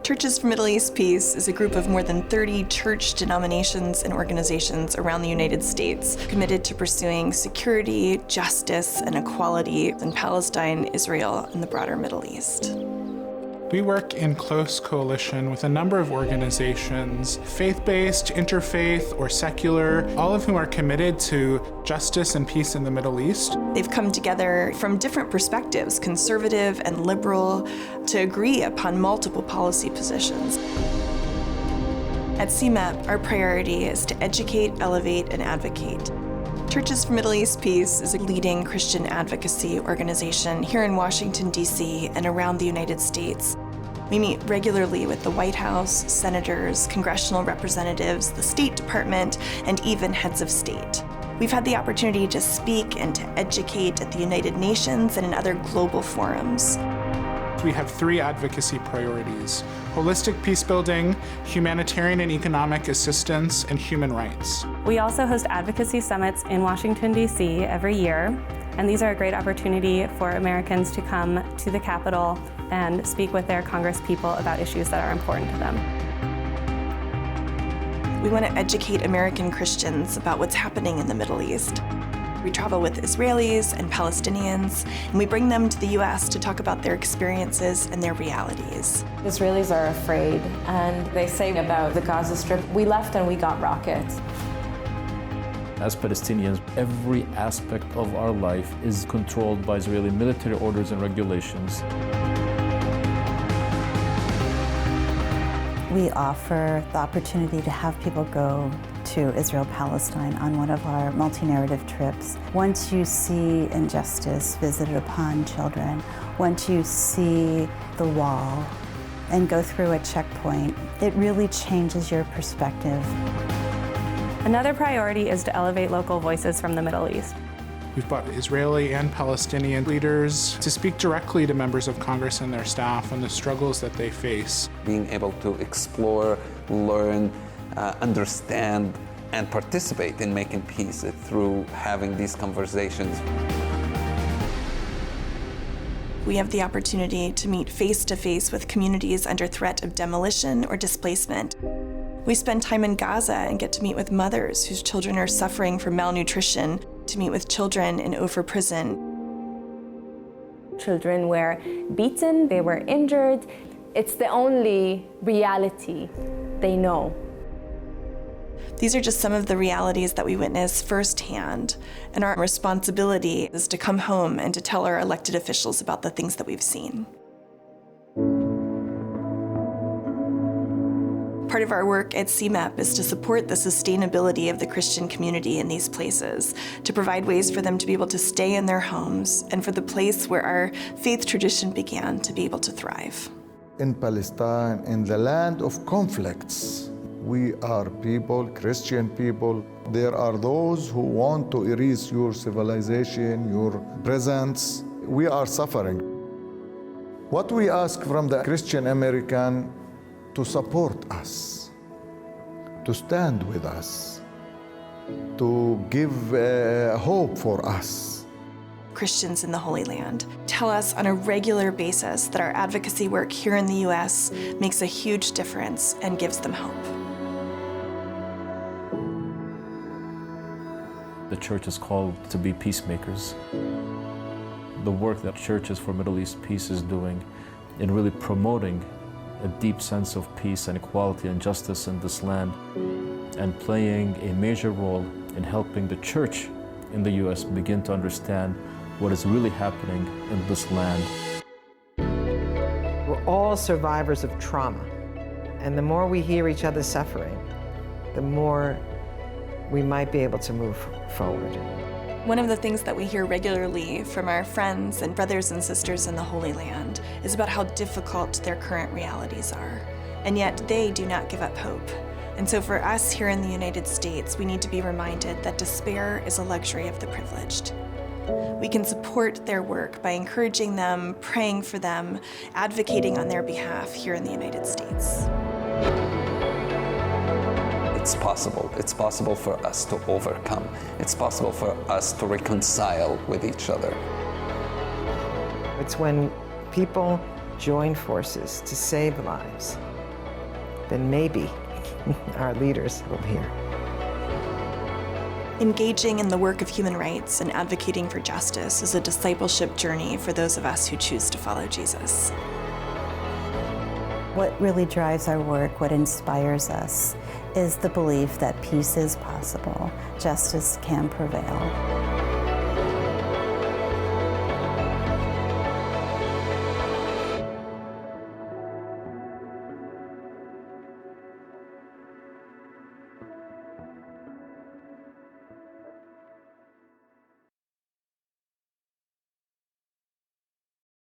Churches for Middle East Peace is a group of more than 30 church denominations and organizations around the United States committed to pursuing security, justice, and equality in Palestine, Israel, and the broader Middle East. We work in close coalition with a number of organizations, faith-based, interfaith, or secular, all of whom are committed to justice and peace in the Middle East. They've come together from different perspectives, conservative and liberal, to agree upon multiple policy positions. At CMEP, our priority is to educate, elevate, and advocate. Churches for Middle East Peace is a leading Christian advocacy organization here in Washington, D.C. and around the United States. We meet regularly with the White House, senators, congressional representatives, the State Department, and even heads of state. We've had the opportunity to speak and to educate at the United Nations and in other global forums. We have 3 advocacy priorities: holistic peace building, humanitarian and economic assistance, and human rights. We also host advocacy summits in Washington, D.C. every year, and these are a great opportunity for Americans to come to the Capitol and speak with their congresspeople about issues that are important to them. We want to educate American Christians about what's happening in the Middle East. We travel with Israelis and Palestinians, and we bring them to the U.S. to talk about their experiences and their realities. Israelis are afraid, and they say about the Gaza Strip, we left and we got rockets. As Palestinians, every aspect of our life is controlled by Israeli military orders and regulations. We offer the opportunity to have people go to Israel-Palestine on one of our multi-narrative trips. Once you see injustice visited upon children, once you see the wall and go through a checkpoint, it really changes your perspective. Another priority is to elevate local voices from the Middle East. We've brought Israeli and Palestinian leaders to speak directly to members of Congress and their staff on the struggles that they face. Being able to explore, learn, understand, and participate in making peace through having these conversations. We have the opportunity to meet face-to-face with communities under threat of demolition or displacement. We spend time in Gaza and get to meet with mothers whose children are suffering from malnutrition, to meet with children in Ofer prison. Children were beaten, they were injured. It's the only reality they know. These are just some of the realities that we witness firsthand, and our responsibility is to come home and to tell our elected officials about the things that we've seen. Part of our work at CMEP is to support the sustainability of the Christian community in these places, to provide ways for them to be able to stay in their homes, and for the place where our faith tradition began to be able to thrive. In Palestine, in the land of conflicts, we are people, Christian people. There are those who want to erase your civilization, your presence. We are suffering. What we ask from the Christian American to support us, to stand with us, to give hope for us. Christians in the Holy Land tell us on a regular basis that our advocacy work here in the U.S. makes a huge difference and gives them hope. The church is called to be peacemakers. The work that Churches for Middle East Peace is doing in really promoting a deep sense of peace and equality and justice in this land, and playing a major role in helping the church in the U.S. begin to understand what is really happening in this land. We're all survivors of trauma, and the more we hear each other suffering, the more we might be able to move forward. One of the things that we hear regularly from our friends and brothers and sisters in the Holy Land is about how difficult their current realities are, and yet they do not give up hope. And so for us here in the United States, we need to be reminded that despair is a luxury of the privileged. We can support their work by encouraging them, praying for them, advocating on their behalf here in the United States. It's possible. It's possible for us to overcome. It's possible for us to reconcile with each other. It's when people join forces to save lives then maybe our leaders will hear. Engaging in the work of human rights and advocating for justice is a discipleship journey for those of us who choose to follow Jesus. What really drives our work, what inspires us, is the belief that peace is possible, justice can prevail.